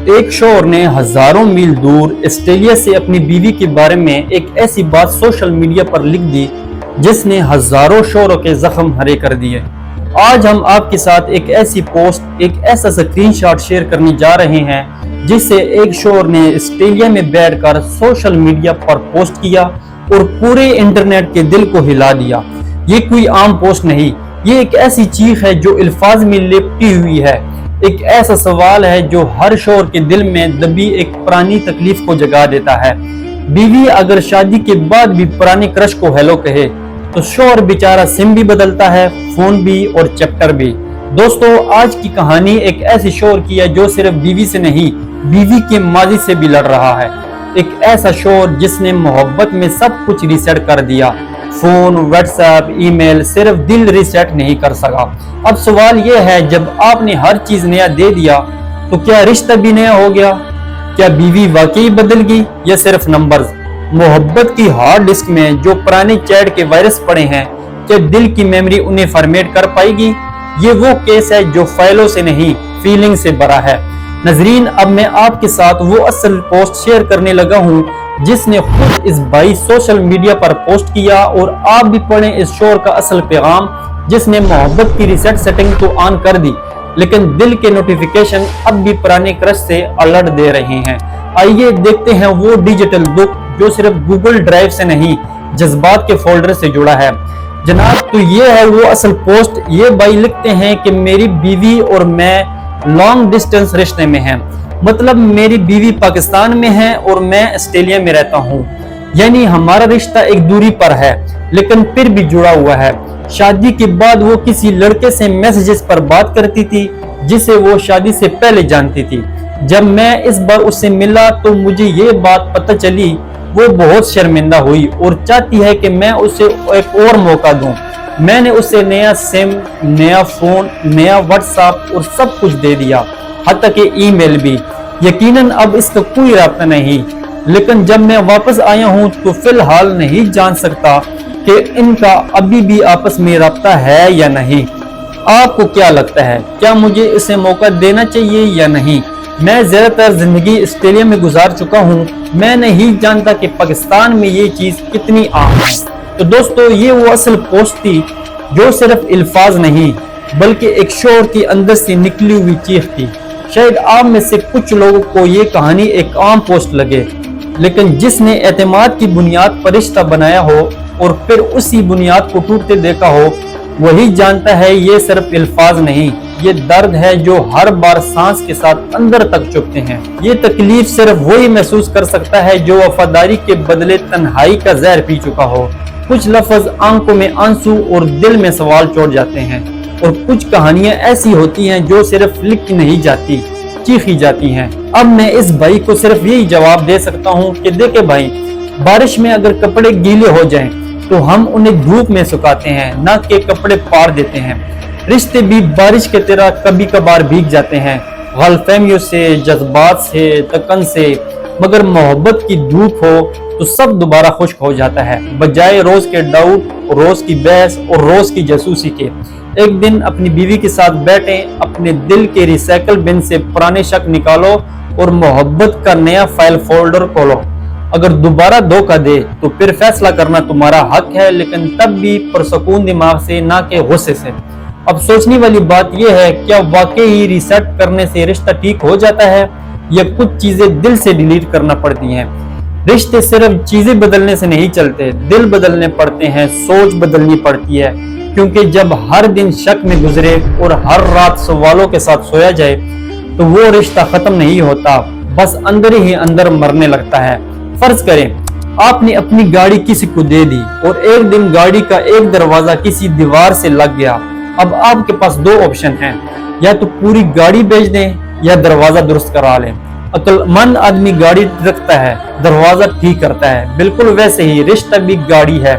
ایک شوہر نے ہزاروں میل دور آسٹریلیا سے اپنی بیوی کے بارے میں ایک ایسی بات سوشل میڈیا پر لکھ دی جس نے ہزاروں شوہروں کے زخم ہرے کر دیے۔ آج ہم آپ کے ساتھ ایک ایسی پوسٹ، ایک ایسا اسکرین شاٹ شیئر کرنے جا رہے ہیں جسے ایک شوہر نے آسٹریلیا میں بیٹھ کر سوشل میڈیا پر پوسٹ کیا اور پورے انٹرنیٹ کے دل کو ہلا دیا۔ یہ کوئی عام پوسٹ نہیں، یہ ایک ایسی چیخ ہے جو الفاظ میں لپٹی ہوئی ہے، ایک ایسا سوال ہے جو ہر شوہر کے دل میں دبی ایک پرانی تکلیف کو جگا دیتا ہے۔ بیوی اگر شادی کے بعد بھی پرانے کرش کو ہیلو کہے تو شوہر بیچارہ سم بھی بدلتا ہے، فون بھی اور چیپٹر بھی۔ دوستو، آج کی کہانی ایک ایسے شوہر کی ہے جو صرف بیوی سے نہیں، بیوی کے ماضی سے بھی لڑ رہا ہے۔ ایک ایسا شوہر جس نے محبت میں سب کچھ ریسیٹ کر دیا، فون، واٹس ایپ، ای میل، صرف دل ریسیٹ نہیں کر سکا۔ اب سوال یہ ہے، جب آپ نے ہر چیز نیا دے دیا تو کیا رشتہ بھی نیا ہو گیا؟ کیا بیوی واقعی بدل گئی یا صرف نمبرز؟ محبت کی ہارڈ ڈسک میں جو پرانے چیٹ کے وائرس پڑے ہیں، کیا دل کی میموری انہیں فارمیٹ کر پائے گی؟ یہ وہ کیس ہے جو فائلوں سے نہیں، فیلنگ سے بھرا ہے۔ ناظرین، اب میں آپ کے ساتھ وہ اصل پوسٹ شیئر کرنے لگا ہوں جس نے خود اس بھائی سوشل میڈیا پر پوسٹ کیا، اور آپ بھی پڑھیں اس شوہر کا اصل پیغام جس نے محبت کی ریسیٹ سیٹنگ تو آن کر دی لیکن دل کے نوٹیفیکیشن اب بھی پرانے کرش سے الرٹ دے رہے ہیں۔ آئیے دیکھتے ہیں وہ ڈیجیٹل دکھ جو صرف گوگل ڈرائیو سے نہیں، جذبات کے فولڈر سے جڑا ہے۔ جناب، تو یہ ہے وہ اصل پوسٹ۔ یہ بھائی لکھتے ہیں کہ میری بیوی اور میں لانگ ڈسٹنس رشتے میں ہیں، مطلب میری بیوی پاکستان میں ہے اور میں آسٹریلیا میں رہتا ہوں، یعنی ہمارا رشتہ ایک دوری پر ہے لیکن پھر بھی جڑا ہوا ہے۔ شادی کے بعد وہ کسی لڑکے سے میسیجز پر بات کرتی تھی جسے وہ شادی سے پہلے جانتی تھی۔ جب میں اس بار اس سے ملا تو مجھے یہ بات پتہ چلی، وہ بہت شرمندہ ہوئی اور چاہتی ہے کہ میں اسے ایک اور موقع دوں۔ میں نے اسے نیا سم، نیا فون، نیا واٹس ایپ اور سب کچھ دے دیا، حتیٰ کہ ای میل بھی۔ یقیناً اب اس کا کوئی رابطہ نہیں، لیکن جب میں واپس آیا ہوں تو فی الحال نہیں جان سکتا کہ ان کا ابھی بھی آپس میں رابطہ ہے یا نہیں۔ آپ کو کیا لگتا ہے، کیا مجھے اسے موقع دینا چاہیے یا نہیں؟ میں زیادہ تر زندگی آسٹریلیا میں گزار چکا ہوں، میں نہیں جانتا کہ پاکستان میں یہ چیز کتنی عام ہے۔ تو دوستو، یہ وہ اصل پوسٹ تھی جو صرف الفاظ نہیں بلکہ ایک شوہر کی اندر سے نکلی ہوئی چیخ تھی۔ شاید آپ میں سے کچھ لوگوں کو یہ کہانی ایک عام پوسٹ لگے، لیکن جس نے اعتماد کی بنیاد پر رشتہ بنایا ہو اور پھر اسی بنیاد کو ٹوٹتے دیکھا ہو، وہی جانتا ہے یہ صرف الفاظ نہیں، یہ درد ہے جو ہر بار سانس کے ساتھ اندر تک چبھتے ہیں۔ یہ تکلیف صرف وہی محسوس کر سکتا ہے جو وفاداری کے بدلے تنہائی کا زہر پی چکا ہو۔ کچھ لفظ آنکھوں میں آنسو اور دل میں سوال چھوڑ جاتے ہیں، اور کچھ کہانیاں ایسی ہوتی ہیں جو صرف لکھی نہیں جاتی، چیخی جاتی ہیں۔ اب میں اس بھائی کو صرف یہی جواب دے سکتا ہوں کہ دیکھیں بھائی، بارش میں اگر کپڑے گیلے ہو جائیں تو ہم انہیں دھوپ میں سکھاتے ہیں، نہ کہ کپڑے پار دیتے ہیں۔ رشتے بھی بارش کے طرح کبھی کبھار بھیگ جاتے ہیں، غلط فہمیوں سے، جذبات سے، تکن سے، مگر محبت کی دھوپ ہو تو سب دوبارہ خشک ہو جاتا ہے۔ بجائے روز کے ڈاؤٹ، روز کی بحث اور روز کی جاسوسی کے، ایک دن اپنی بیوی کے ساتھ بیٹھیں، اپنے دل کے ریسائیکل بن سے پرانے شک نکالو اور محبت کا نیا فائل فولڈر کھولو۔ اگر دوبارہ دھوکہ دے تو پھر فیصلہ کرنا تمہارا حق ہے، لیکن تب بھی پرسکون دماغ سے، نہ کہ غصے سے۔ اب سوچنے والی بات یہ ہے، کیا واقعی ریسیٹ کرنے سے رشتہ ٹھیک ہو جاتا ہے یا کچھ چیزیں دل سے ڈیلیٹ کرنا پڑتی ہیں؟ رشتے صرف چیزیں بدلنے سے نہیں چلتے، دل بدلنے پڑتے ہیں، سوچ بدلنی پڑتی ہے، کیونکہ جب ہر دن شک میں گزرے اور ہر رات سوالوں کے ساتھ سویا جائے تو وہ رشتہ ختم نہیں ہوتا، بس اندر ہی اندر مرنے لگتا ہے۔ فرض کریں آپ نے اپنی گاڑی کسی کو دے دی اور ایک دن گاڑی کا ایک دروازہ کسی دیوار سے لگ گیا۔ اب آپ کے پاس دو آپشن ہیں، یا تو پوری گاڑی بیچ دیں یا دروازہ درست کرا لیں۔ عقل مند آدمی گاڑی رکھتا ہے، دروازہ ٹھیک کرتا ہے۔ بالکل ویسے ہی رشتہ بھی گاڑی ہے،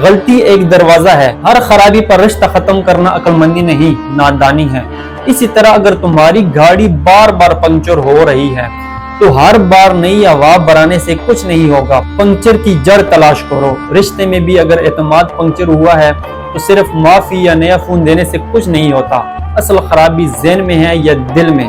غلطی ایک دروازہ ہے۔ ہر خرابی پر رشتہ ختم کرنا عقل مندی نہیں، نادانی ہے۔ اسی طرح اگر تمہاری گاڑی بار بار پنکچر ہو رہی ہے تو ہر بار نئی ہوا بھرانے سے کچھ نہیں ہوگا، پنکچر کی جڑ تلاش کرو۔ رشتے میں بھی اگر اعتماد پنکچر ہوا ہے تو صرف معافی یا نیا فون دینے سے کچھ نہیں ہوتا، اصل خرابی ذہن میں ہے یا دل میں۔